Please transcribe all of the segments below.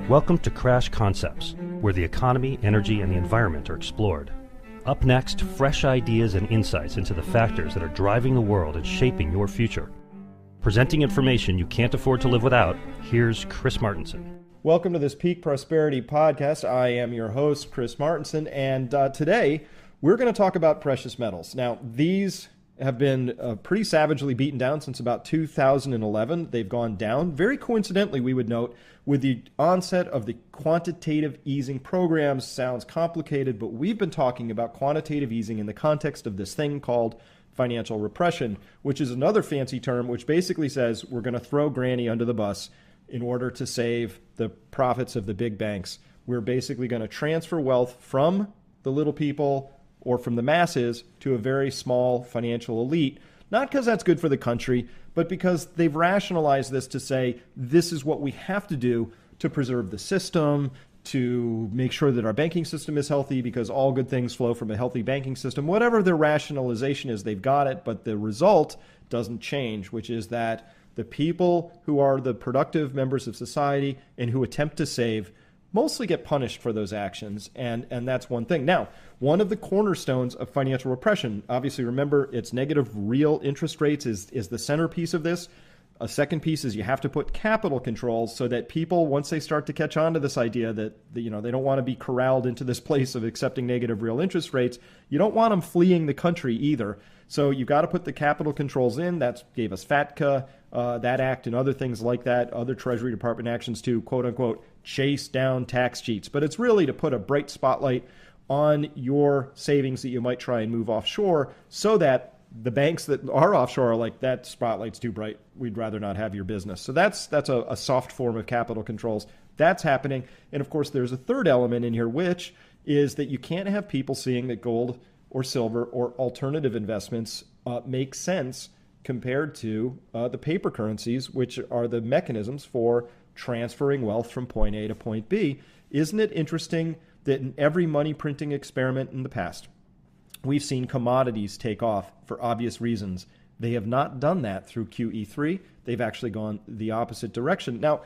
Welcome to Crash Concepts, where the economy, energy, and the environment are explored. Up next, fresh ideas and insights into the factors that are driving the world and shaping your future. Presenting information you can't afford to live without, here's Chris Martenson. Welcome to this Peak Prosperity Podcast. I am your host, Chris Martenson, and today we're going to talk about precious metals. Now, these have been pretty savagely beaten down since about 2011. They've gone down. Very coincidentally, we would note, with the onset of the quantitative easing programs. Sounds complicated, but we've been talking about quantitative easing in the context of this thing called financial repression, which is another fancy term which basically says we're going to throw Granny under the bus in order to save the profits of the big banks. We're basically going to transfer wealth from the little people or from the masses to a very small financial elite, not because that's good for the country, but because they've rationalized this to say this is what we have to do to preserve the system, to make sure that our banking system is healthy, because all good things flow from a healthy banking system. Whatever their rationalization is, they've got it, but the result doesn't change, which is that the people who are the productive members of society and who attempt to save mostly get punished for those actions, and that's one thing. Now, one of the cornerstones of financial repression, obviously remember, it's negative real interest rates is the centerpiece of this. A second piece is you have to put capital controls so that people, once they start to catch on to this idea that they don't want to be corralled into this place of accepting negative real interest rates, you don't want them fleeing the country either. So you've got to put the capital controls in. That gave us FATCA, that act, and other things like that, other Treasury Department actions to, quote unquote, chase down tax cheats. But it's really to put a bright spotlight on your savings that you might try and move offshore, so that the banks that are offshore are like, that spotlight's too bright, we'd rather not have your business. So that's a soft form of capital controls. That's happening. And of course, there's a third element in here, which is that you can't have people seeing that gold or silver or alternative investments make sense compared to the paper currencies, which are the mechanisms for transferring wealth from point A to point B. Isn't it interesting that in every money printing experiment in the past, we've seen commodities take off for obvious reasons? They have not done that through QE3. They've actually gone the opposite direction. Now,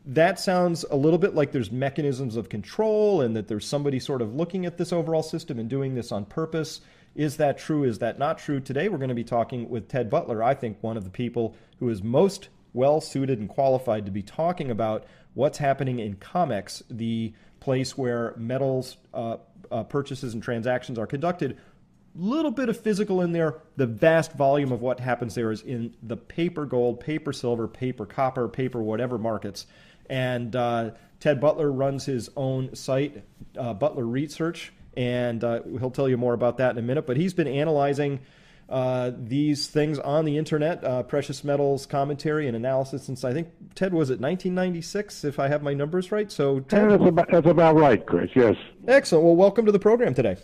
that sounds a little bit like there's mechanisms of control and that there's somebody sort of looking at this overall system and doing this on purpose. Is that true? Is that not true? Today, we're going to be talking with Ted Butler, I think one of the people who is most well-suited and qualified to be talking about what's happening in COMEX, the place where metals purchases and transactions are conducted. Little bit of physical in there. The vast volume of what happens there is in the paper gold, paper silver, paper copper, paper whatever markets. And Ted Butler runs his own site, Butler Research, and he'll tell you more about that in a minute. But he's been analyzing these things on the internet, precious metals commentary and analysis since, I think, Ted, was it 1996, if I have my numbers right? So Ted, that's about right, Chris, yes. Excellent. Well, welcome to the program today.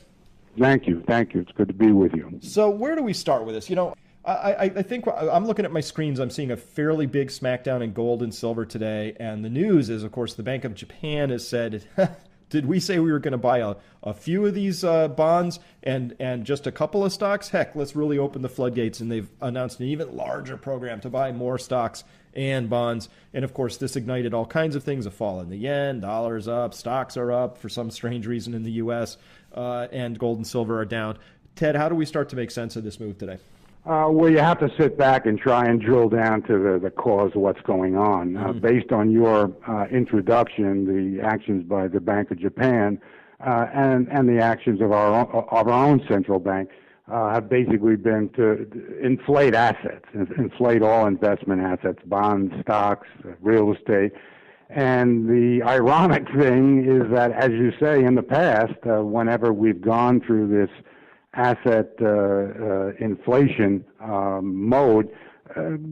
Thank you. It's good to be with you. So where do we start with this? I think I'm looking at my screens. I'm seeing a fairly big smackdown in gold and silver today. And the news is, of course, the Bank of Japan has said, did we say we were going to buy a few of these bonds and just a couple of stocks? Heck, let's really open the floodgates. And they've announced an even larger program to buy more stocks and bonds. And of course, this ignited all kinds of things: a fall in the yen, dollars up, stocks are up for some strange reason in the U.S., and gold and silver are down. Ted, how do we start to make sense of this move today? Well, you have to sit back and try and drill down to the cause of what's going on. Based on your introduction, the actions by the Bank of Japan and the actions of our own central bank have basically been to inflate assets, inflate all investment assets, bonds, stocks, real estate. And the ironic thing is that, as you say, in the past, whenever we've gone through this asset inflation mode,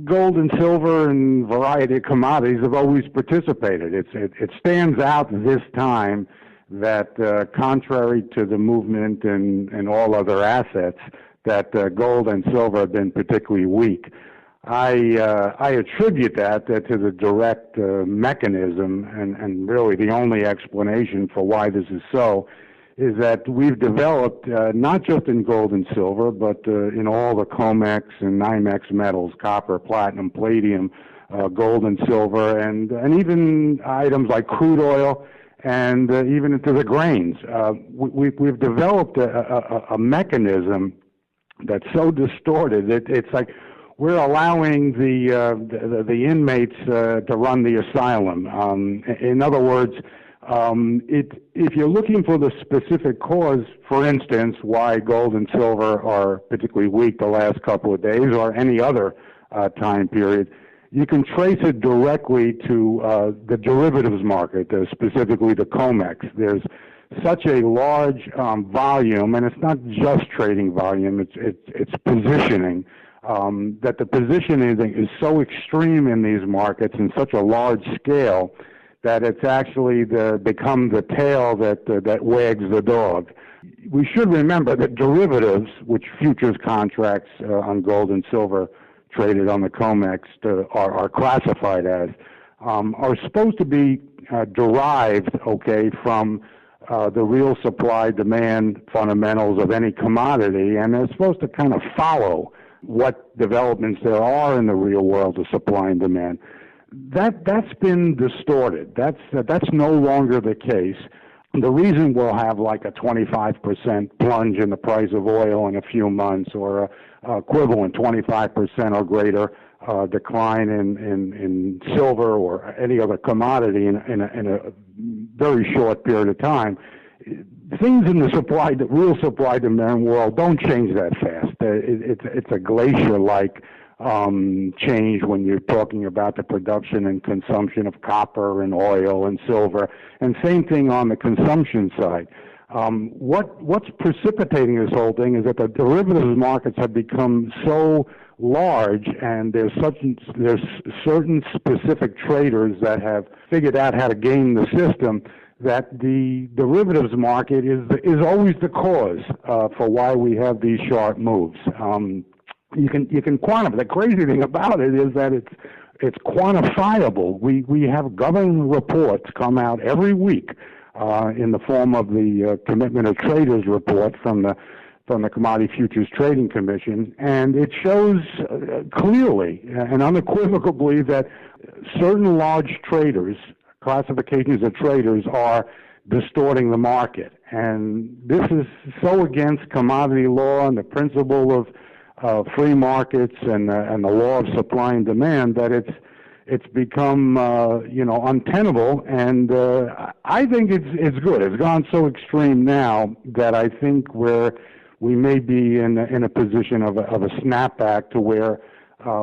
gold and silver and variety of commodities have always participated. It stands out this time that contrary to the movement in all other assets, that gold and silver have been particularly weak. I attribute that to the direct mechanism, and really the only explanation for why this is so is that we've developed, not just in gold and silver, but in all the COMEX and NYMEX metals, copper, platinum, palladium, gold and silver, and even items like crude oil, and even into the grains. We've developed a mechanism that's so distorted. It's like we're allowing the inmates to run the asylum. In other words, if you're looking for the specific cause, for instance, why gold and silver are particularly weak the last couple of days or any other time period, you can trace it directly to the derivatives market, specifically the COMEX. There's such a large volume, and it's not just trading volume, it's positioning, that the positioning is so extreme in these markets in such a large scale that it's actually become the tail that wags the dog. We should remember that derivatives, which futures contracts on gold and silver traded on the COMEX are classified as, are supposed to be derived, from the real supply-demand fundamentals of any commodity, and they're supposed to kind of follow what developments there are in the real world of supply and demand. That's been distorted. That's no longer the case. The reason we'll have like a 25% plunge in the price of oil in a few months, or a equivalent 25% or greater decline in silver or any other commodity in a very short period of time, things in the real supply demand world don't change that fast. It's a glacier-like change when you're talking about the production and consumption of copper and oil and silver, and same thing on the consumption side. What's precipitating this whole thing is that the derivatives markets have become so large, and there's certain specific traders that have figured out how to game the system, that the derivatives market is always the cause for why we have these sharp moves. You can quantify. The crazy thing about it is that it's quantifiable. We have government reports come out every week in the form of the Commitment of Traders report from the Commodity Futures Trading Commission, and it shows clearly and unequivocally that certain large traders, classifications of traders, are distorting the market. And this is so against commodity law and the principle of free markets and the law of supply and demand that it's become untenable. And I think it's good. It's gone so extreme now that I think we may be in a position of a snapback to where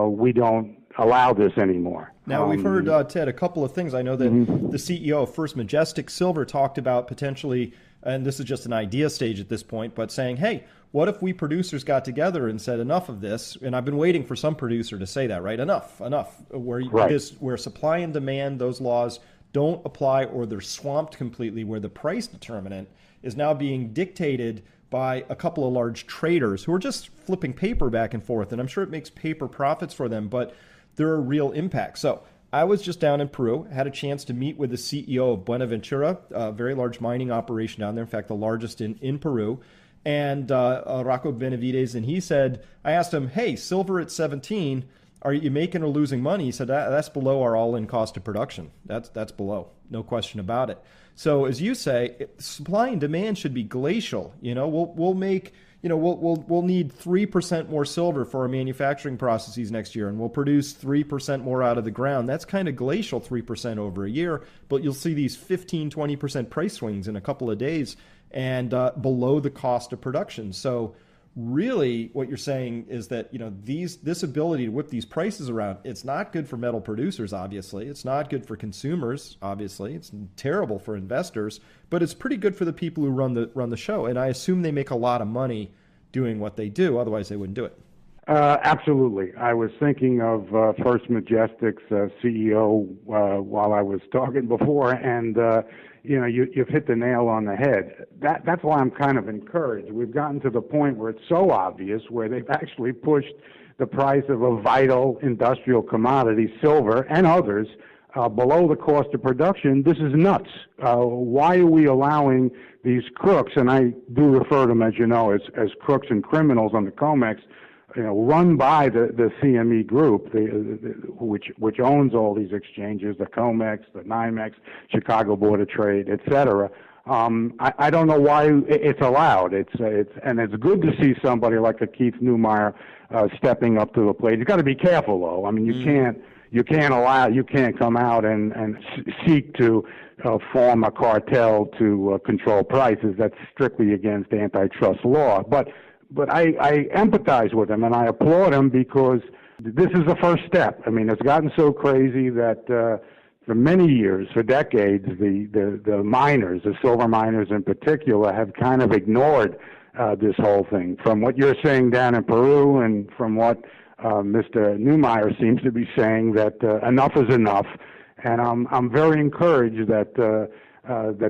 we don't allow this anymore. Now, we've heard, Ted, a couple of things. I know that the CEO of First Majestic Silver talked about potentially, and this is just an idea stage at this point, but saying, hey, what if we producers got together and said enough of this? And I've been waiting for some producer to say that, right? Enough. Where supply and demand, those laws don't apply, or they're swamped completely, where the price determinant is now being dictated by a couple of large traders who are just flipping paper back and forth. And I'm sure it makes paper profits for them, but there are real impacts. So I was just down in Peru, had a chance to meet with the CEO of Buenaventura, a very large mining operation down there, in fact, the largest in Peru, and Rocco Benavides, and he said, I asked him, hey, silver at 17, are you making or losing money? He said, that's below our all-in cost of production. That's below, no question about it. So as you say, supply and demand should be glacial. We'll make, we'll need 3% more silver for our manufacturing processes next year, and we'll produce 3% more out of the ground. That's kind of glacial, 3% over a year, but you'll see these 15, 20% price swings in a couple of days, and below the cost of production. So really what you're saying is that this ability to whip these prices around, it's not good for metal producers, obviously. It's not good for consumers, obviously. It's terrible for investors, but it's pretty good for the people who run the show. And I assume they make a lot of money doing what they do, otherwise they wouldn't do it. Absolutely. I was thinking of First Majestic's CEO while I was talking before, and you've hit the nail on the head. That's why I'm kind of encouraged. We've gotten to the point where it's so obvious, where they've actually pushed the price of a vital industrial commodity, silver, and others, below the cost of production. This is nuts. Why are we allowing these crooks, and I do refer to them, as you know, as crooks and criminals on the COMEX, run by the CME group, which owns all these exchanges, the COMEX, the NYMEX, Chicago Board of Trade, et cetera. I don't know why it's allowed. It's good to see somebody like a Keith Neumeyer stepping up to the plate. You've got to be careful, though. I mean, you can't come out and seek to form a cartel to control prices. That's strictly against antitrust law. But I empathize with him and I applaud him because this is the first step. I mean, it's gotten so crazy that for many years, for decades, the miners, the silver miners in particular, have kind of ignored this whole thing. From what you're saying down in Peru and from what Mr. Neumeyer seems to be saying, that enough is enough. And I'm very encouraged that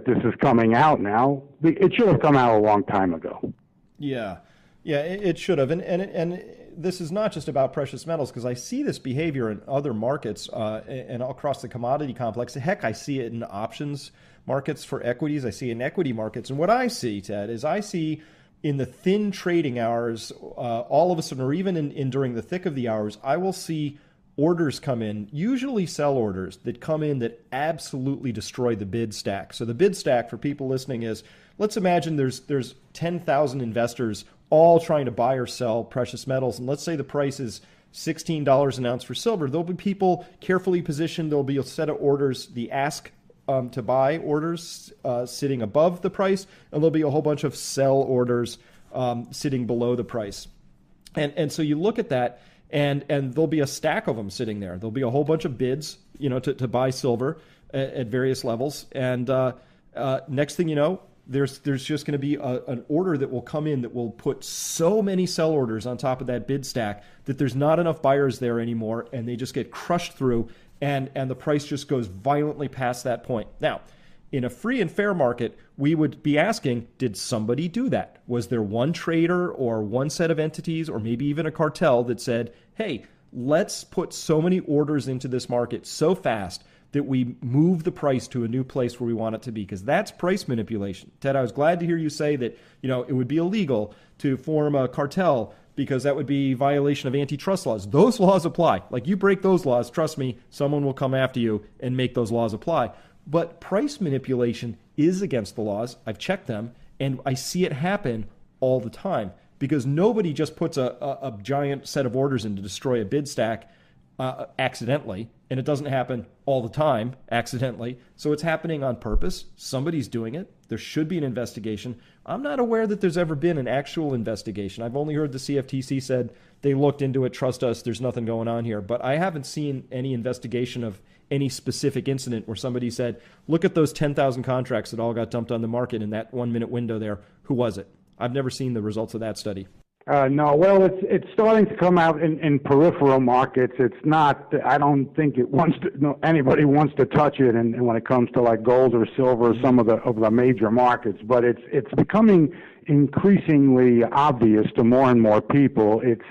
this is coming out now. It should have come out a long time ago. Yeah, it should have. And this is not just about precious metals, because I see this behavior in other markets and across the commodity complex. Heck, I see it in options markets for equities. I see it in equity markets. And what I see, Ted, is I see in the thin trading hours, all of a sudden, or even in during the thick of the hours, I will see orders come in, usually sell orders that come in that absolutely destroy the bid stack. So the bid stack, for people listening, is, let's imagine there's 10,000 investors all trying to buy or sell precious metals. And let's say the price is $16 an ounce for silver. There'll be people carefully positioned. There'll be a set of orders, the ask to buy orders sitting above the price, and there'll be a whole bunch of sell orders sitting below the price. And so you look at that, and there'll be a stack of them sitting there. There'll be a whole bunch of bids, to buy silver at various levels. And next thing you know, there's just going to be an order that will come in that will put so many sell orders on top of that bid stack that there's not enough buyers there anymore, and they just get crushed through, and the price just goes violently past that point. Now, in a free and fair market, we would be asking, did somebody do that? Was there one trader or one set of entities or maybe even a cartel that said, hey, let's put so many orders into this market so fast that we move the price to a new place where we want it to be? Because that's price manipulation. Ted, I was glad to hear you say that, it would be illegal to form a cartel because that would be violation of antitrust laws. Those laws apply. Like, you break those laws, trust me, someone will come after you and make those laws apply. But price manipulation is against the laws. I've checked them, and I see it happen all the time because nobody just puts a giant set of orders in to destroy a bid stack accidentally, and it doesn't happen all the time accidentally. So it's happening on purpose. Somebody's doing it. There should be an investigation. I'm not aware that there's ever been an actual investigation. I've only heard the CFTC said they looked into it, trust us, there's nothing going on here. But I haven't seen any investigation of any specific incident where somebody said, look at those 10,000 contracts that all got dumped on the market in that 1 minute window there. Who was it? I've never seen the results of that study. No, well, it's starting to come out in peripheral markets. It's not. I don't think anybody wants to touch it. And when it comes to like gold or silver, or some of the major markets, but it's becoming increasingly obvious to more and more people. It's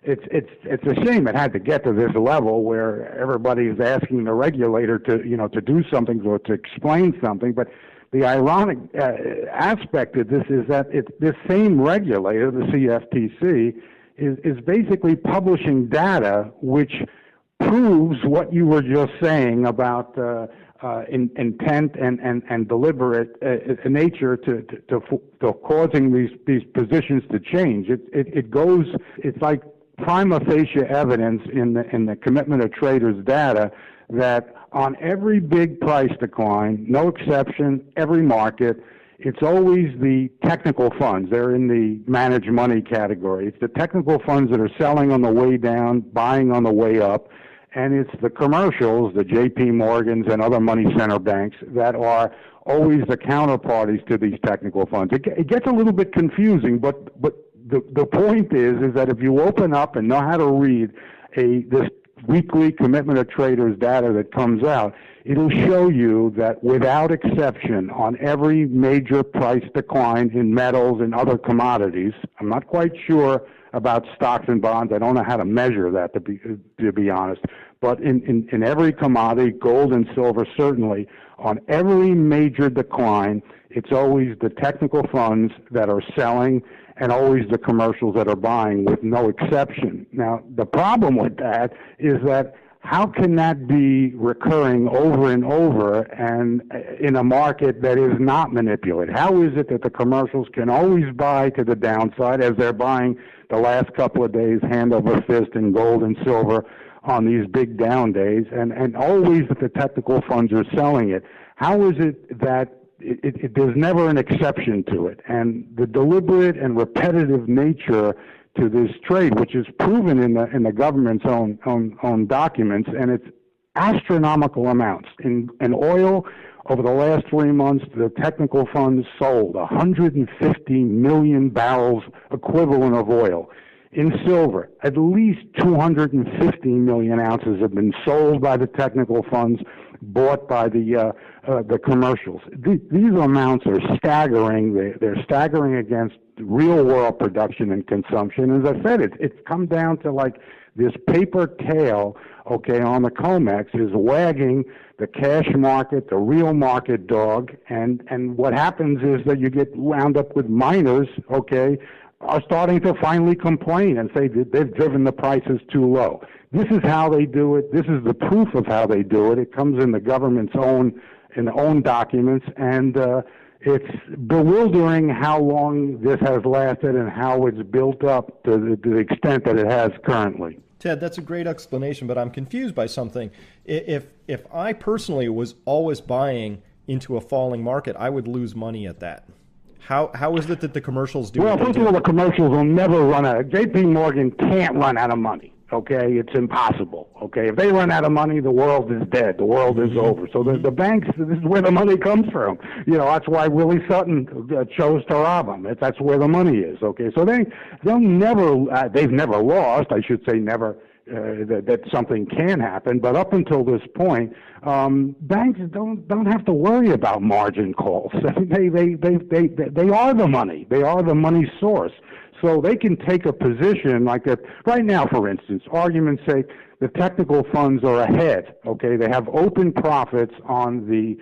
a shame it had to get to this level where everybody's asking the regulator to do something or to explain something, but the ironic aspect of this is that this same regulator, the CFTC, is basically publishing data which proves what you were just saying about intent and deliberate nature to causing these positions to change. It goes. It's like prima facie evidence in the commitment of traders data that on every big price decline, no exception, every market, it's always the technical funds. They're in the managed money category. It's the technical funds that are selling on the way down, buying on the way up, and it's the commercials, the JP Morgans and other money center banks that are always the counterparties to these technical funds. It gets a little bit confusing, but the point is that if you open up and know how to read this weekly commitment of traders data that comes out, it'll show you that without exception on every major price decline in metals and other commodities, I'm not quite sure about stocks and bonds. I don't know how to measure that, to be honest, but in every commodity, gold and silver certainly, on every major decline, it's always the technical funds that are selling and always the commercials that are buying, with no exception. Now, the problem with that is that how can that be recurring over and over and in a market that is not manipulated? How is it that the commercials can always buy to the downside, as they're buying the last couple of days hand over fist in gold and silver on these big down days, and always that the technical funds are selling it? How is it that there's never an exception to it? And the deliberate and repetitive nature to this trade, which is proven in the government's own documents, and it's astronomical amounts. In oil, over the last 3 months, the technical funds sold 150 million barrels equivalent of oil. In silver, at least 250 million ounces have been sold by the technical funds, bought by the commercials. These amounts are staggering. They're staggering against real world production and consumption. As I said, it's come down to like this paper tail, okay, on the COMEX is wagging the cash market, the real market dog, and what happens is that you get wound up with miners, okay, are starting to finally complain and say that they've driven the prices too low. This is how they do it. This is the proof of how they do it. It comes in the government's own documents, and it's bewildering how long this has lasted and how it's built up to the extent that it has currently. Ted, that's a great explanation, but I'm confused by something. If I personally was always buying into a falling market, I would lose money at that. How is it that the commercials do? Well, first of all, the commercials will never run out. J.P. Morgan can't run out of money. Okay, it's impossible. Okay, if they run out of money, the world is dead. The world is over. So the banks, this is where the money comes from. You know, that's why Willie Sutton chose to rob them. That's where the money is. Okay, so they'll never, they've never lost. I should say never. That something can happen, but up until this point, banks don't have to worry about margin calls. They are the money. They are the money source. So they can take a position like that. Right now, for instance, argument's sake, the technical funds are ahead. Okay, they have open profits on the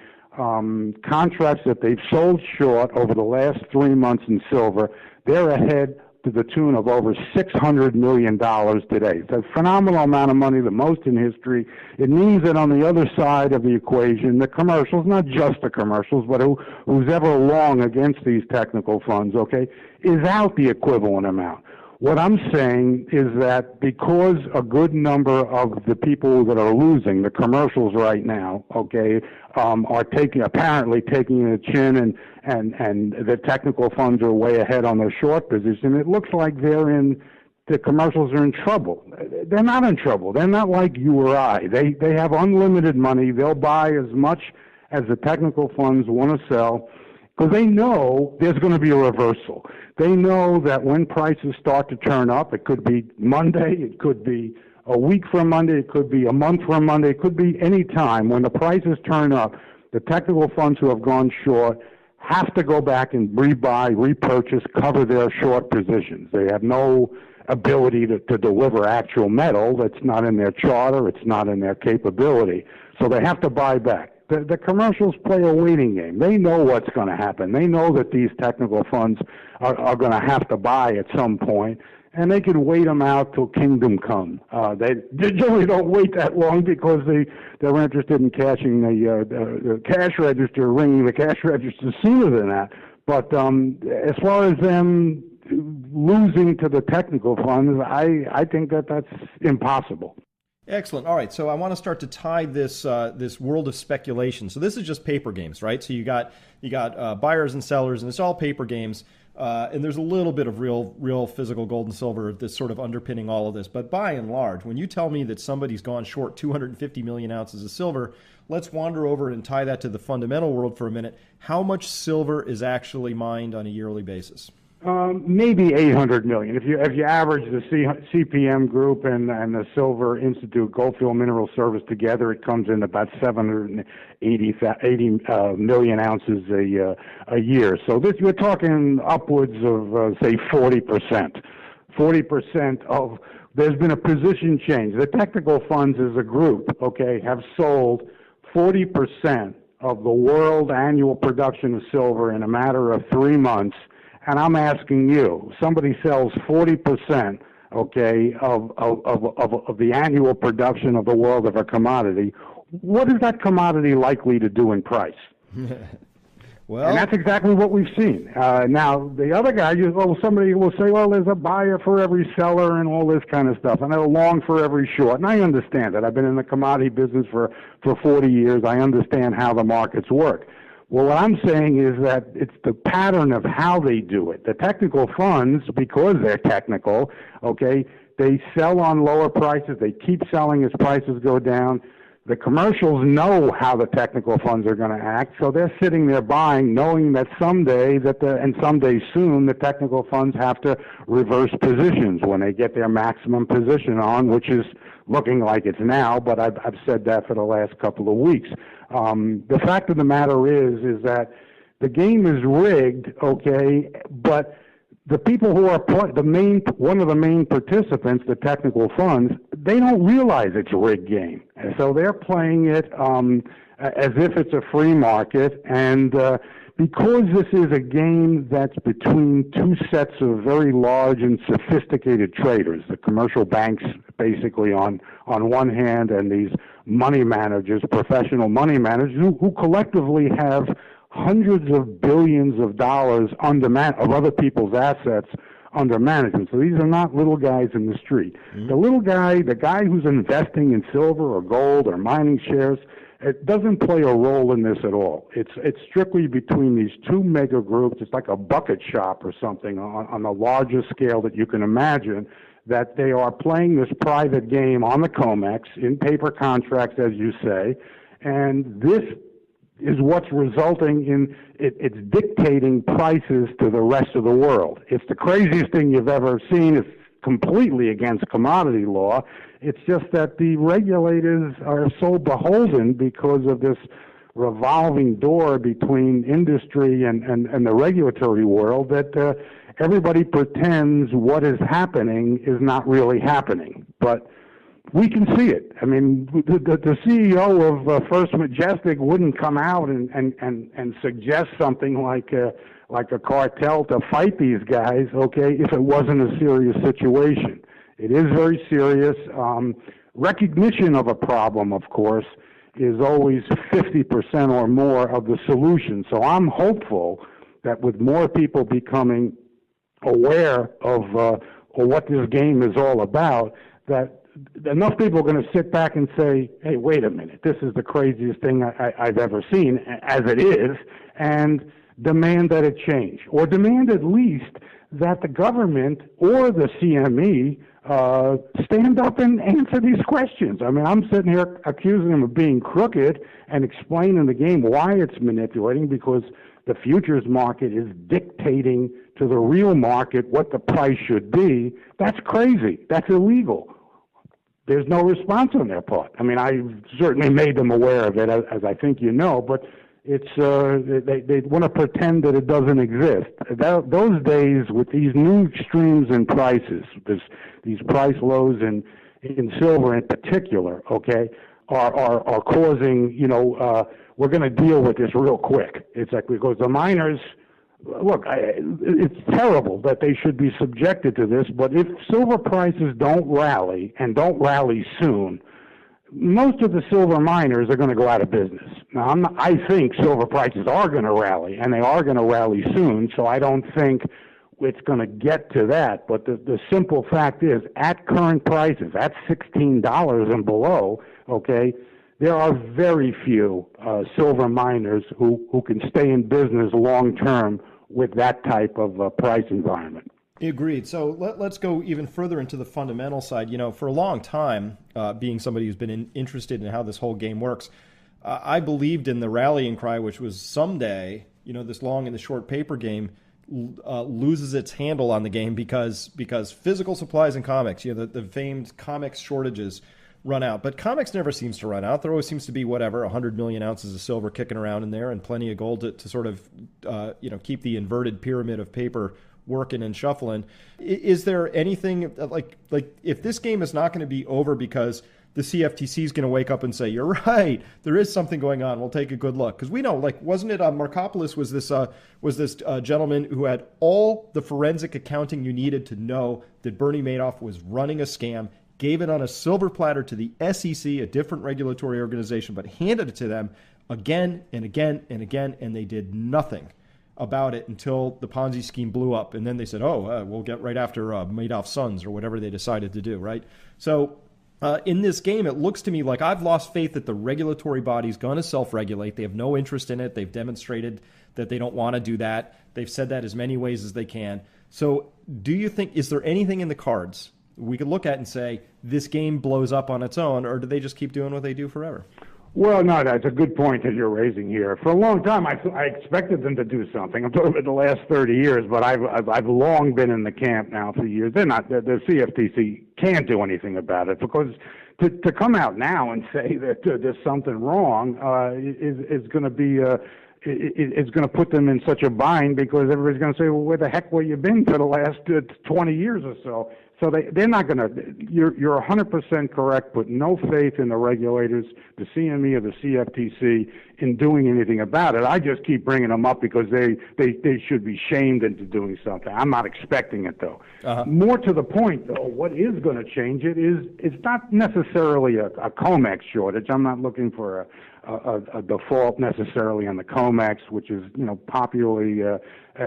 contracts that they've sold short over the last 3 months in silver. They're ahead to the tune of over $600 million today. It's a phenomenal amount of money, the most in history. It means that on the other side of the equation, the commercials, not just the commercials, but who's ever long against these technical funds, okay, is out the equivalent amount. What I'm saying is that because a good number of the people that are losing, the commercials right now, okay, are apparently taking the chin, and the technical funds are way ahead on their short position, it looks like the commercials are in trouble. They're not in trouble. They're not like you or I. They have unlimited money. They'll buy as much as the technical funds want to sell, because they know there's going to be a reversal. They know that when prices start to turn up, it could be Monday, it could be a week from Monday, it could be a month from Monday, it could be any time. When the prices turn up, the technical funds who have gone short have to go back and rebuy, repurchase, cover their short positions. They have no ability to deliver actual metal. That's not in their charter. It's not in their capability. So they have to buy back. The commercials play a waiting game. They know what's going to happen. They know that these technical funds are going to have to buy at some point, and they can wait them out till kingdom come. They generally don't wait that long because they're interested in cashing the cash register, ringing the cash register sooner than that. But as far as them losing to the technical funds, I think that's impossible. Excellent. All right, so I want to start to tie this this world of speculation. So this is just paper games, right? So you got buyers and sellers, and it's all paper games. And there's a little bit of real physical gold and silver that's sort of underpinning all of this. But by and large, when you tell me that somebody's gone short 250 million ounces of silver, let's wander over and tie that to the fundamental world for a minute. How much silver is actually mined on a yearly basis? Maybe 800 million. If you average the CPM group and the Silver Institute Goldfield Mineral Service together, it comes in about 780 million ounces a year. So we're talking upwards of say 40%. 40% of there's been a position change. The technical funds as a group, okay, have sold 40% of the world annual production of silver in a matter of 3 months. And I'm asking you, somebody sells 40%, okay, of the annual production of the world of a commodity. What is that commodity likely to do in price? Well, and that's exactly what we've seen. Now, the other guy, somebody will say, well, there's a buyer for every seller and all this kind of stuff, and a long for every short. And I understand it. I've been in the commodity business for 40 years. I understand how the markets work. Well, what I'm saying is that it's the pattern of how they do it. The technical funds, because they're technical, okay, they sell on lower prices. They keep selling as prices go down. The commercials know how the technical funds are going to act, so they're sitting there buying, knowing that someday and someday soon, the technical funds have to reverse positions when they get their maximum position on, which is looking like it's now. But I've said that for the last couple of weeks. The fact of the matter is that the game is rigged, okay, but the people who are one of the main participants, the technical funds, they don't realize it's a rigged game. And so they're playing it as if it's a free market. And because this is a game that's between two sets of very large and sophisticated traders, the commercial banks basically on one hand, and these money managers, professional money managers, who collectively have hundreds of billions of dollars of other people's assets under management. So these are not little guys in the street. Mm-hmm. The guy who's investing in silver or gold or mining shares, it doesn't play a role in this at all. It's strictly between these two mega groups. It's like a bucket shop or something on the largest scale that you can imagine, that they are playing this private game on the COMEX in paper contracts, as you say, and this is what's resulting in it's dictating prices to the rest of the world. It's the craziest thing you've ever seen. It's completely against commodity law. It's just that the regulators are so beholden because of this revolving door between industry and the regulatory world that everybody pretends what is happening is not really happening. But we can see it. I mean, the CEO of First Majestic wouldn't come out and suggest something like a cartel to fight these guys, okay, if it wasn't a serious situation. It is very serious. Recognition of a problem, of course, is always 50% or more of the solution. So I'm hopeful that with more people becoming aware of what this game is all about, that enough people are going to sit back and say, hey, wait a minute, this is the craziest thing I've ever seen, as it is, and demand that it change, or demand at least that the government or the CME stand up and answer these questions. I mean, I'm sitting here accusing them of being crooked and explaining the game, why it's manipulating, because the futures market is dictating to the real market what the price should be. That's crazy. That's illegal. There's no response on their part. I mean, I certainly made them aware of it, as I think you know, but it's they want to pretend that it doesn't exist. Those days with these new extremes in prices, these price lows in silver in particular, okay, are causing, we're going to deal with this real quick. It's like, because the miners, look, it's terrible that they should be subjected to this, but if silver prices don't rally, and don't rally soon, most of the silver miners are going to go out of business. Now, I think silver prices are going to rally, and they are going to rally soon, so I don't think it's going to get to that. But the simple fact is, at current prices, at $16 and below, okay, there are very few silver miners who can stay in business long term with that type of price environment. Agreed. So let's go even further into the fundamental side. For a long time, being somebody who's been interested in how this whole game works, I believed in the rallying cry, which was someday, this long and the short paper game loses its handle on the game because physical supplies and comics, the famed comics shortages run out. But comics never seems to run out. There always seems to be 100 million ounces of silver kicking around in there, and plenty of gold to sort of keep the inverted pyramid of paper working and shuffling. Is there anything like if this game is not going to be over because the CFTC is going to wake up and say, you're right, there is something going on. We'll take a good look. Because we know, like, wasn't it Markopoulos was this gentleman who had all the forensic accounting you needed to know that Bernie Madoff was running a scam, gave it on a silver platter to the SEC, a different regulatory organization, but handed it to them again and again and again, and they did nothing about it until the Ponzi scheme blew up. And then they said, we'll get right after Madoff's sons or whatever they decided to do, right? So in this game, it looks to me like I've lost faith that the regulatory body's going to self-regulate. They have no interest in it. They've demonstrated that they don't want to do that. They've said that as many ways as they can. So do you think, is there anything in the cards we could look at and say this game blows up on its own, or do they just keep doing what they do forever? Well, no, that's a good point that you're raising here. For a long time, I expected them to do something. I'm talking about the last 30 years, but I've long been in the camp now for years. They're not. The CFTC can't do anything about it, because to come out now and say that there's something wrong is going to be. It's going to put them in such a bind, because everybody's going to say, well, where the heck were you been for the last 20 years or so? So they're not going to. You're 100% correct. Put no faith in the regulators, the CME or the CFTC, in doing anything about it. I just keep bringing them up because they should be shamed into doing something. I'm not expecting it, though. More to the point, though, what is going to change it is it's not necessarily a COMEX shortage. I'm not looking for a default necessarily on the COMEX, which is popularly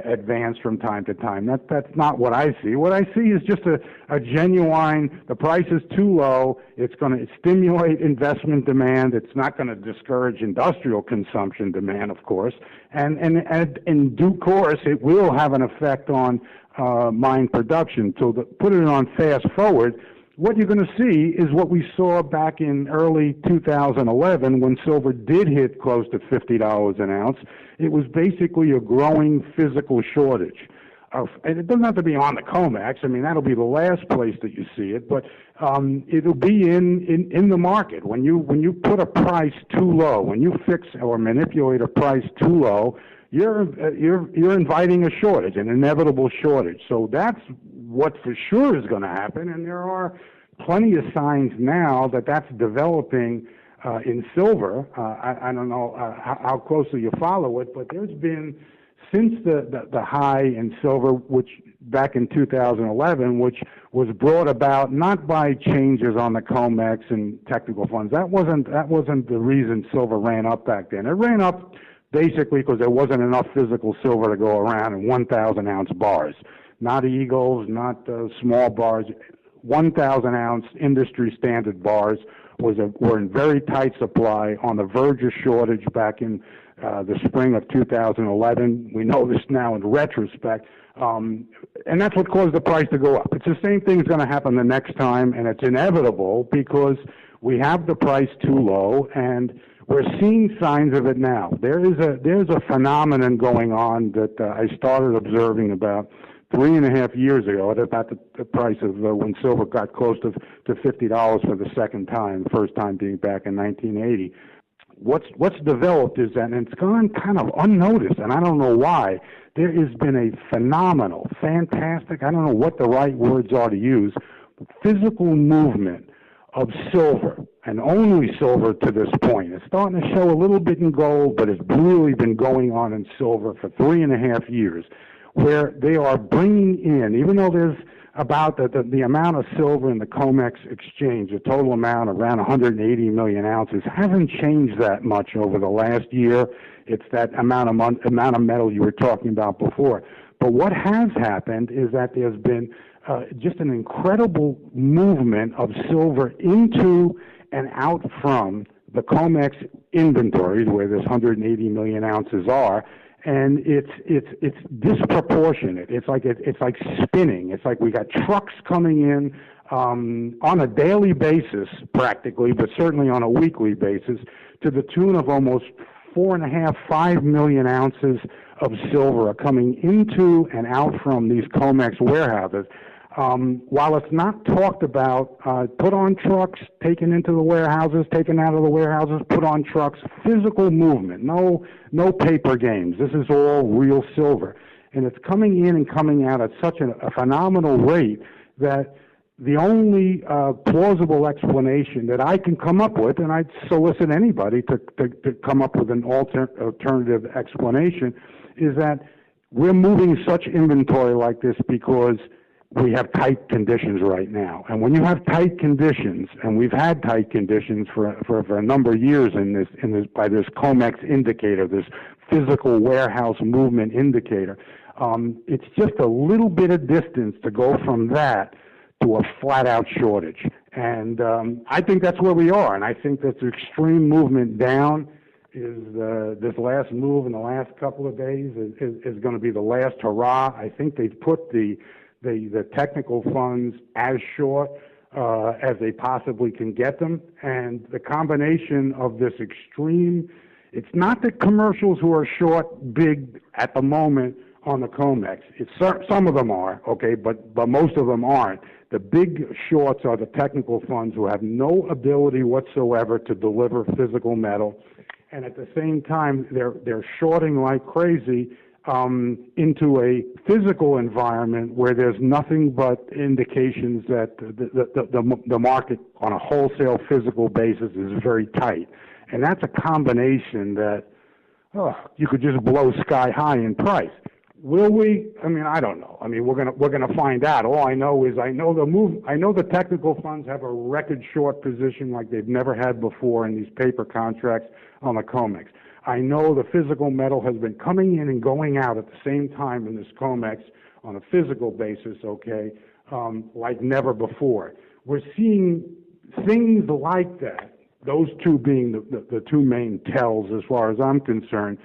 advanced from time to time. That's not what I see. What I see is just a genuine, the price is too low, it's going to stimulate investment demand, it's not going to discourage industrial consumption demand, of course, and in due course it will have an effect on mine production. So to put it on fast forward, what you're going to see is what we saw back in early 2011 when silver did hit close to $50 an ounce. It was basically a growing physical shortage. And it doesn't have to be on the COMEX. I mean, that'll be the last place that you see it, but it'll be in the market. When you put a price too low, when you fix or manipulate a price too low, you're inviting a shortage, an inevitable shortage. So that's what for sure is going to happen, and there are plenty of signs now that that's developing in silver. I don't know how closely you follow it, but there's been, since the high in silver, which back in 2011, which was brought about not by changes on the COMEX and technical funds. That wasn't the reason silver ran up back then. It ran up basically because there wasn't enough physical silver to go around in 1,000-ounce bars. Not eagles, not small bars. 1,000-ounce industry standard bars were in very tight supply, on the verge of shortage back in the spring of 2011. We know this now in retrospect, and that's what caused the price to go up. It's the same thing that's going to happen the next time, and it's inevitable because we have the price too low, and we're seeing signs of it now. There's a phenomenon going on that I started observing about 3.5 years ago, at about the price of when silver got close to $50 for the second time, the first time being back in 1980. What's developed is that, and it's gone kind of unnoticed, and I don't know why, there has been a phenomenal, fantastic, I don't know what the right words are to use, physical movement of silver, and only silver to this point. It's starting to show a little bit in gold, but it's really been going on in silver for 3.5 years, where they are bringing in, even though there's about the amount of silver in the COMEX exchange, the total amount around 180 million ounces, hasn't changed that much over the last year. It's that amount of metal you were talking about before. But what has happened is that there's been just an incredible movement of silver into and out from the COMEX inventories, where this 180 million ounces are, and it's disproportionate. It's like spinning. It's like we got trucks coming in on a daily basis, practically, but certainly on a weekly basis, to the tune of almost 4.5-5 million ounces of silver are coming into and out from these COMEX warehouses. While it's not talked about, put on trucks, taken into the warehouses, taken out of the warehouses, put on trucks, physical movement, no paper games. This is all real silver. And it's coming in and coming out at such a phenomenal rate that the only plausible explanation that I can come up with, and I'd solicit anybody to come up with an alternative explanation, is that we're moving such inventory like this because we have tight conditions right now. And when you have tight conditions, and we've had tight conditions for a number of years by this COMEX indicator, this physical warehouse movement indicator, it's just a little bit of distance to go from that to a flat-out shortage. And I think that's where we are. And I think that the extreme movement down is this last move in the last couple of days is going to be the last hurrah. I think they've put the technical funds as short as they possibly can get them. And the combination of this extreme, it's not the commercials who are short big at the moment on the COMEX. Some of them are, okay, but most of them aren't. The big shorts are the technical funds who have no ability whatsoever to deliver physical metal. And at the same time, they're shorting like crazy into a physical environment where there's nothing but indications that the market on a wholesale physical basis is very tight. And that's a combination that you could just blow sky high in price. Will we? I mean, I don't know. I mean, we're gonna find out. All I know is I know the technical funds have a record short position like they've never had before in these paper contracts on the COMEX. I know the physical metal has been coming in and going out at the same time in this COMEX on a physical basis, okay, like never before. We're seeing things like that, those two being the two main tells as far as I'm concerned,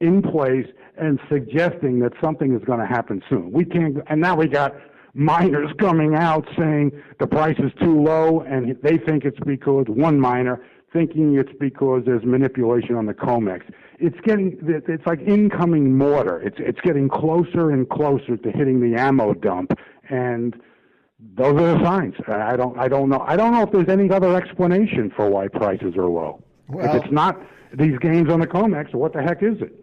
in place and suggesting that something is going to happen soon. We can't, and now we got miners coming out saying the price is too low, and they think it's because one miner thinking it's because there's manipulation on the COMEX. It's like incoming mortar. It's getting closer and closer to hitting the ammo dump, and those are the signs. I don't know. I don't know if there's any other explanation for why prices are low. Well, if it's not these games on the COMEX, what the heck is it?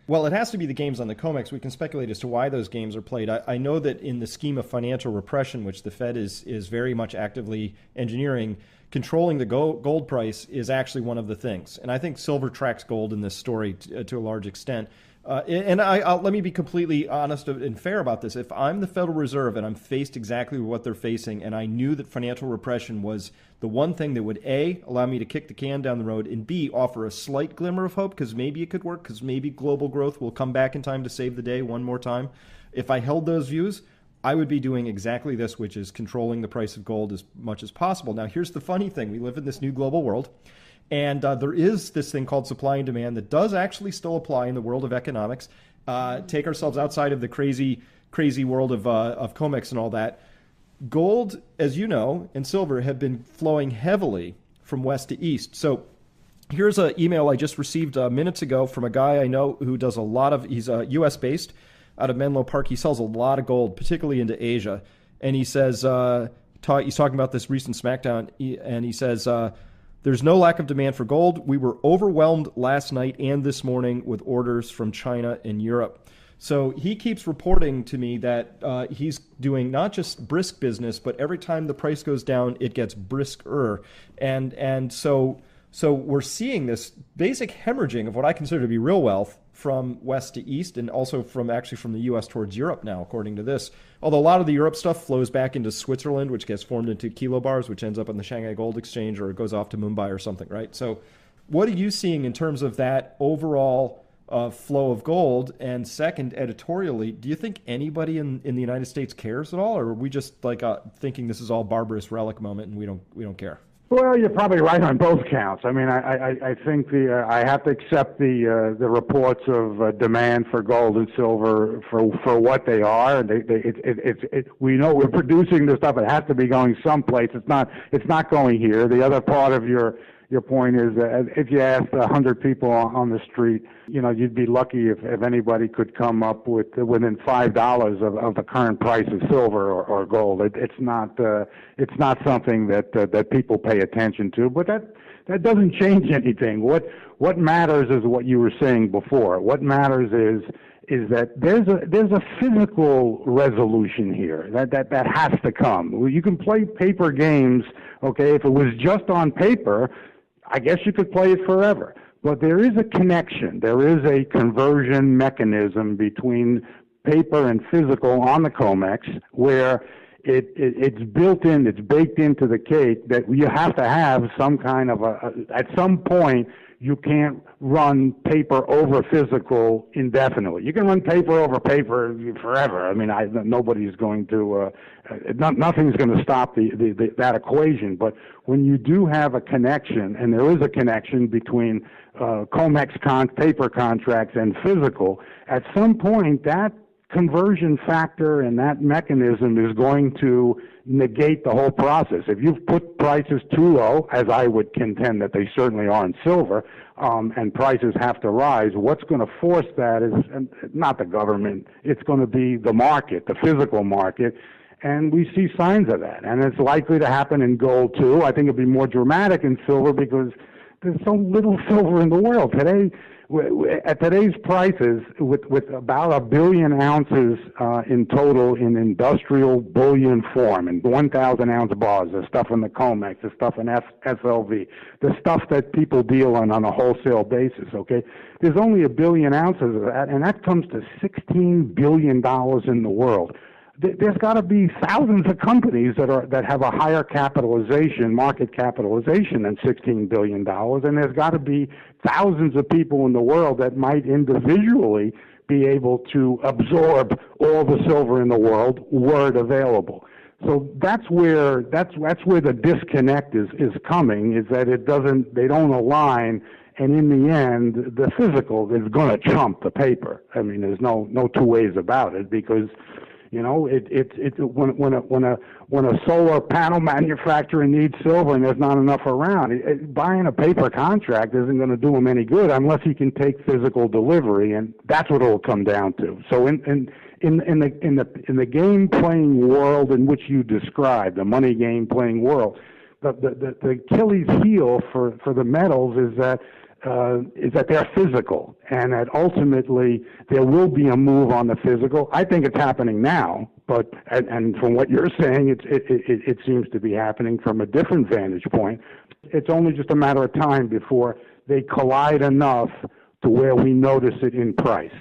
Well, it has to be the games on the COMEX. We can speculate as to why those games are played. I know that in the scheme of financial repression, which the Fed is very much actively engineering, controlling the gold price is actually one of the things. And I think silver tracks gold in this story to a large extent. And let me be completely honest and fair about this. If I'm the Federal Reserve and I'm faced exactly with what they're facing, and I knew that financial repression was the one thing that would, A, allow me to kick the can down the road, and B, offer a slight glimmer of hope, because maybe it could work, because maybe global growth will come back in time to save the day one more time. If I held those views, I would be doing exactly this, which is controlling the price of gold as much as possible. Now, here's the funny thing. We live in this new global world. And there is this thing called supply and demand that does actually still apply in the world of economics. Take ourselves outside of the crazy world of COMEX and all that. Gold, as you know, and silver have been flowing heavily from west to east. So here's an email I just received minutes ago from a guy I know who does he's U.S. based out of Menlo Park. He sells a lot of gold, particularly into Asia. And he says, he's talking about this recent smackdown, and he says, there's no lack of demand for gold. We were overwhelmed last night and this morning with orders from China and Europe. So he keeps reporting to me that he's doing not just brisk business, but every time the price goes down, it gets brisker. And so we're seeing this basic hemorrhaging of what I consider to be real wealth from west to east, and also from the U.S. towards Europe now, according to this. Although a lot of the Europe stuff flows back into Switzerland, which gets formed into kilobars, which ends up on the Shanghai Gold Exchange, or it goes off to Mumbai or something, right? So what are you seeing in terms of that overall flow of gold? And second, editorially, do you think anybody in the United States cares at all, or are we just like thinking this is all barbarous relic moment and we don't care? Well, you're probably right on both counts. I mean, I think I have to accept the reports of demand for gold and silver for what they are. We know we're producing this stuff. It has to be going someplace. It's not going here. The other part of your point is that if you asked 100 people on the street, you'd be lucky if anybody could come up with within $5 of the current price of silver or gold. It's not something that people pay attention to, but that doesn't change anything. What matters is what you were saying before. What matters is that there's a physical resolution here that has to come. You can play paper games, okay? If it was just on paper, I guess you could play it forever. But there is a connection. There is a conversion mechanism between paper and physical on the COMEX where it's built in, it's baked into the cake that you have to have some kind of at some point, you can't run paper over physical indefinitely. You can run paper over paper forever. I mean, nobody's going to, nothing's going to stop that equation. But when you do have a connection, and there is a connection between COMEX paper contracts and physical, at some point that conversion factor and that mechanism is going to negate the whole process. If you've put prices too low, as I would contend that they certainly are in silver, and prices have to rise, what's going to force that is not the government. It's going to be the market, the physical market, and we see signs of that. And it's likely to happen in gold too. I think it'll be more dramatic in silver because there's so little silver in the world today. At today's prices, with about 1 billion ounces in total in industrial bullion form, and 1,000-ounce bars, the stuff in the COMEX, the stuff in SLV, the stuff that people deal on a wholesale basis, okay? There's only 1 billion ounces of that, and that comes to $16 billion in the world. There's got to be thousands of companies that have a higher capitalization, market capitalization than $16 billion, and there's got to be thousands of people in the world that might individually be able to absorb all the silver in the world were it available. So that's where the disconnect is coming, is that they don't align, and in the end, the physical is going to trump the paper. I mean, there's no two ways about it, because you know, when a solar panel manufacturer needs silver and there's not enough around, buying a paper contract isn't going to do him any good unless he can take physical delivery, and that's what it'll come down to. So in the game playing world in which you describe, the money game playing world, the Achilles heel for the metals is that they're physical, and that ultimately there will be a move on the physical. I think it's happening now, but and from what you're saying, it seems to be happening from a different vantage point. It's only just a matter of time before they collide enough to where we notice it in price.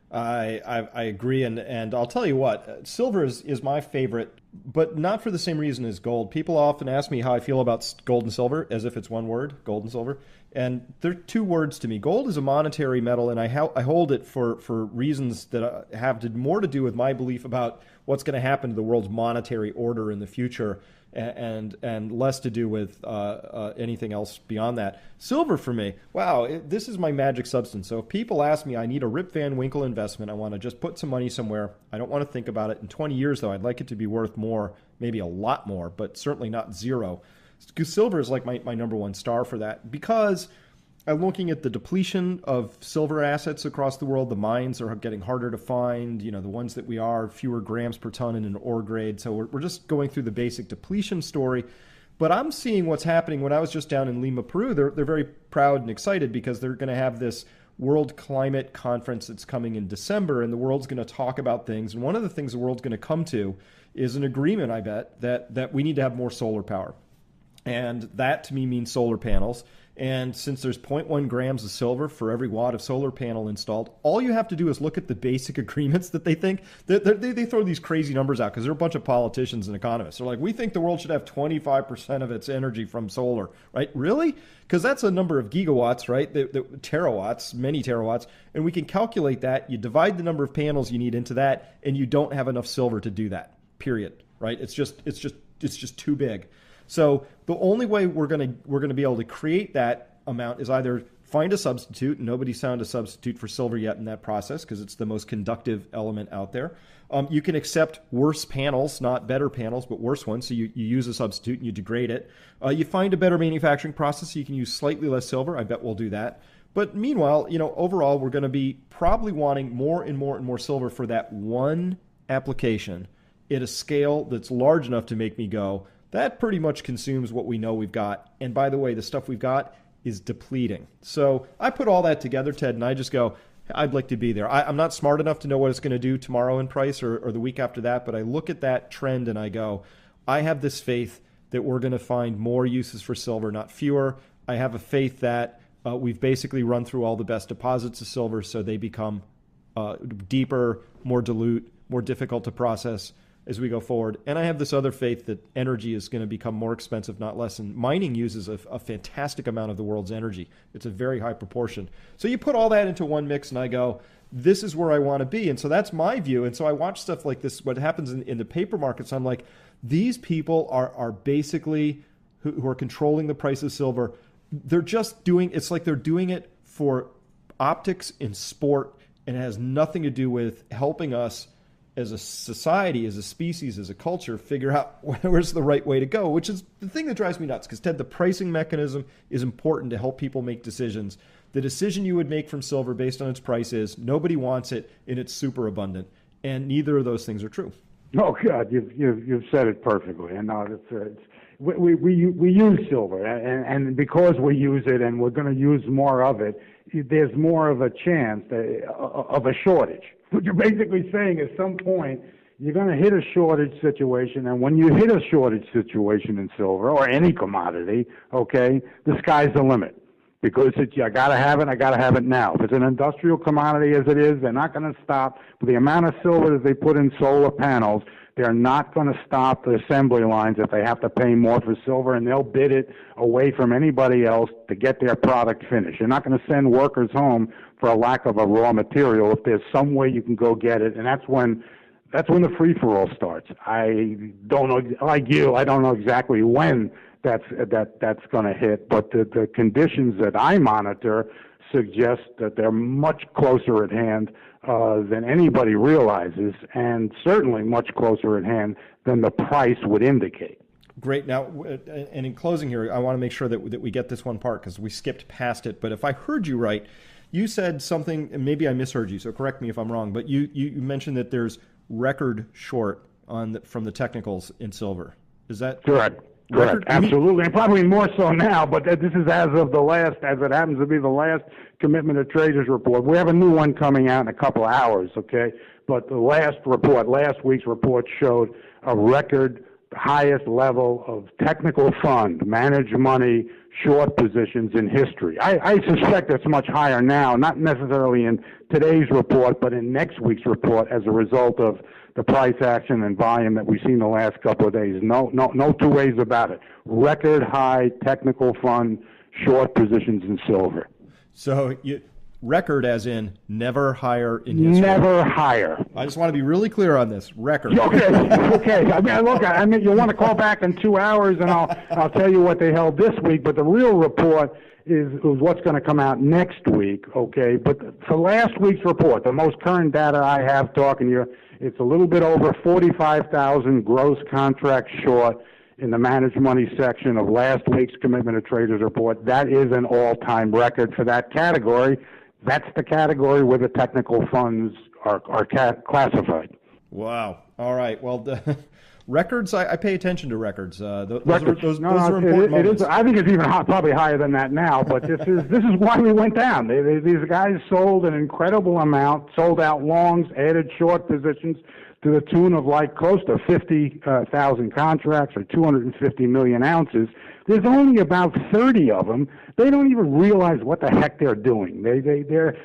I agree, and I'll tell you what, silver is my favorite, but not for the same reason as gold. People often ask me how I feel about gold and silver, as if it's one word, gold and silver, and they're two words to me. Gold is a monetary metal, and I hold it for reasons that have more to do with my belief about what's going to happen to the world's monetary order in the future, and less to do with anything else beyond that. Silver for me, wow, this is my magic substance. So if people ask me, I need a Rip Van Winkle investment, I want to just put some money somewhere, I don't want to think about it. In 20 years, though, I'd like it to be worth more, maybe a lot more, but certainly not zero. Silver is like my number one star for that, because I'm looking at the depletion of silver assets across the world. The mines are getting harder to find. You know, the ones that we are, fewer grams per ton in an ore grade. So we're just going through the basic depletion story. But I'm seeing what's happening. When I was just down in Lima, Peru, they're very proud and excited because they're going to have this World Climate Conference that's coming in December, and the world's going to talk about things. And one of the things the world's going to come to is an agreement, I bet, that we need to have more solar power. And that, to me, means solar panels. And since there's 0.1 grams of silver for every watt of solar panel installed, all you have to do is look at the basic agreements that they think. They throw these crazy numbers out because they're a bunch of politicians and economists. They're like, we think the world should have 25% of its energy from solar, right? Really? Because that's a number of gigawatts, right? The terawatts, many terawatts. And we can calculate that. You divide the number of panels you need into that, and you don't have enough silver to do that, period, right? It's just too big. So the only way we're going to be able to create that amount is either find a substitute, and nobody's found a substitute for silver yet in that process because it's the most conductive element out there. You can accept worse panels, not better panels, but worse ones. So you use a substitute and you degrade it. You find a better manufacturing process so you can use slightly less silver. I bet we'll do that. But meanwhile, you know, overall, we're going to be probably wanting more and more and more silver for that one application at a scale that's large enough to make me go, that pretty much consumes what we know we've got. And by the way, the stuff we've got is depleting. So I put all that together, Ted, and I just go, I'd like to be there. I'm not smart enough to know what it's going to do tomorrow in price or the week after that, but I look at that trend and I go, I have this faith that we're going to find more uses for silver, not fewer. I have a faith that we've basically run through all the best deposits of silver, so they become deeper, more dilute, more difficult to process as we go forward. And I have this other faith that energy is going to become more expensive, not less. And mining uses a fantastic amount of the world's energy. It's a very high proportion. So you put all that into one mix and I go, this is where I want to be. And so that's my view. And so I watch stuff like this, what happens in the paper markets. I'm like, these people are basically who are controlling the price of silver. They're just doing, it's like they're doing it for optics in sport, and it has nothing to do with helping us as a society, as a species, as a culture, figure out where's the right way to go, which is the thing that drives me nuts. Because, Ted, the pricing mechanism is important to help people make decisions. The decision you would make from silver based on its price is nobody wants it and it's super abundant. And neither of those things are true. Oh, God, you've said it perfectly. And we use silver, and because we use it and we're going to use more of it, there's more of a chance of a shortage. What you're basically saying at some point, you're going to hit a shortage situation, and when you hit a shortage situation in silver or any commodity, okay, the sky's the limit. Because I got to have it now. If it's an industrial commodity as it is, they're not going to stop. With the amount of silver that they put in solar panels, they're not going to stop the assembly lines if they have to pay more for silver, and they'll bid it away from anybody else to get their product finished. You're not going to send workers home for a lack of a raw material if there's some way you can go get it, and that's when the free-for-all starts. I don't know, like you, I don't know exactly when that's going to hit, but the conditions that I monitor suggest that they're much closer at hand than anybody realizes, and certainly much closer at hand than the price would indicate. Great. Now, and in closing here, I want to make sure that we get this one part because we skipped past it. But if I heard you right, you said something, and maybe I misheard you, so correct me if I'm wrong, but you mentioned that there's record short from the technicals in silver. Is that correct? Correct, absolutely, and probably more so now, but this is as it happens to be the last Commitment of Traders report. We have a new one coming out in a couple of hours, okay? But the last week's report showed a record highest level of technical fund, managed money, short positions in history. I suspect it's much higher now, not necessarily in today's report, but in next week's report as a result of the price action and volume that we've seen the last couple of days. No two ways about it. Record high technical fund short positions in silver. So record as in never higher in history. Never higher. I just want to be really clear on this. Record. Okay. I mean, you want to call back in 2 hours and I'll tell you what they held this week, but the real report is what's going to come out next week, okay? But for last week's report, the most current data I have talking to you, it's a little bit over 45,000 gross contracts short in the managed money section of last week's Commitment of Traders report. That is an all-time record for that category. That's the category where the technical funds are classified. Wow. All right. Well, records, I pay attention to records. Those are important moments. I think it's even probably higher than that now, but this is why we went down. These guys sold an incredible amount, sold out longs, added short positions to the tune of like close to 50,000 contracts or 250 million ounces. There's only about 30 of them. They don't even realize what the heck they're doing. There's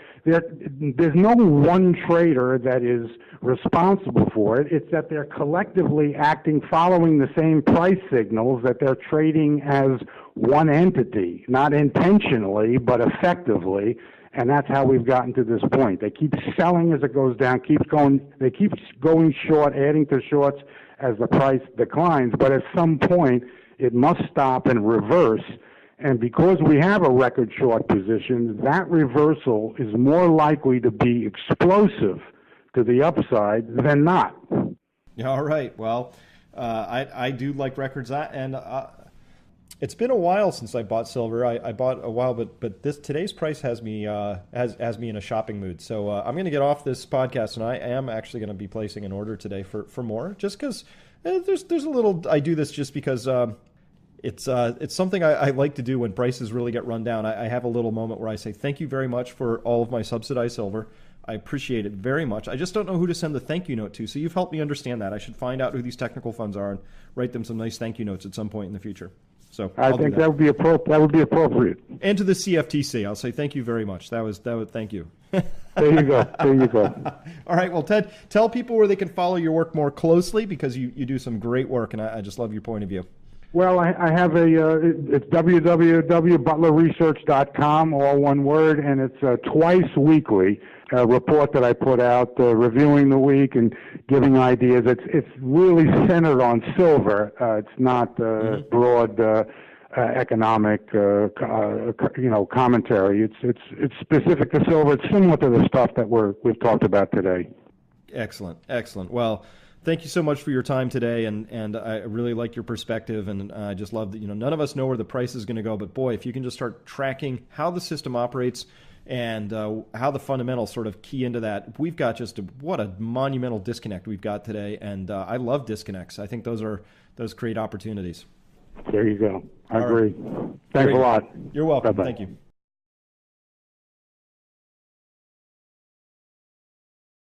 no one trader that is responsible for it. It's that they're collectively acting following the same price signals, that they're trading as one entity, not intentionally, but effectively. And that's how we've gotten to this point. They keep selling as it goes down, they keep going short, adding to shorts as the price declines. But at some point, it must stop and reverse. And because we have a record short position, that reversal is more likely to be explosive to the upside than not. All right. Well, I do like records, and it's been a while since I bought silver. I bought a while, but today's price has me in a shopping mood. So I'm going to get off this podcast, and I am actually going to be placing an order today for more, just because there's a little. I do this just because it's something I like to do when prices really get run down. I have a little moment where I say thank you very much for all of my subsidized silver. I appreciate it very much. I just don't know who to send the thank you note to. So you've helped me understand that. I should find out who these technical funds are and write them some nice thank you notes at some point in the future. So I think that would be appropriate. And to the CFTC, I'll say thank you very much. That would thank you. There you go. There you go. All right. Well, Ted, tell people where they can follow your work more closely, because you do some great work, and I just love your point of view. Well, I have it's www.butlerresearch.com, all one word, and it's twice weekly report that I put out, reviewing the week and giving ideas. It's really centered on silver. It's not broad economic commentary. It's specific to silver. It's similar to the stuff that we've talked about today. Excellent. Well, thank you so much for your time today, and I really like your perspective, and I just love that, none of us know where the price is going to go, but boy, if you can just start tracking how the system operates and how the fundamentals sort of key into that, we've got what a monumental disconnect we've got today, and I love disconnects. I think those create opportunities. There you go. I agree. Right. Thanks Great. a lot. You're welcome. Bye-bye. Thank you.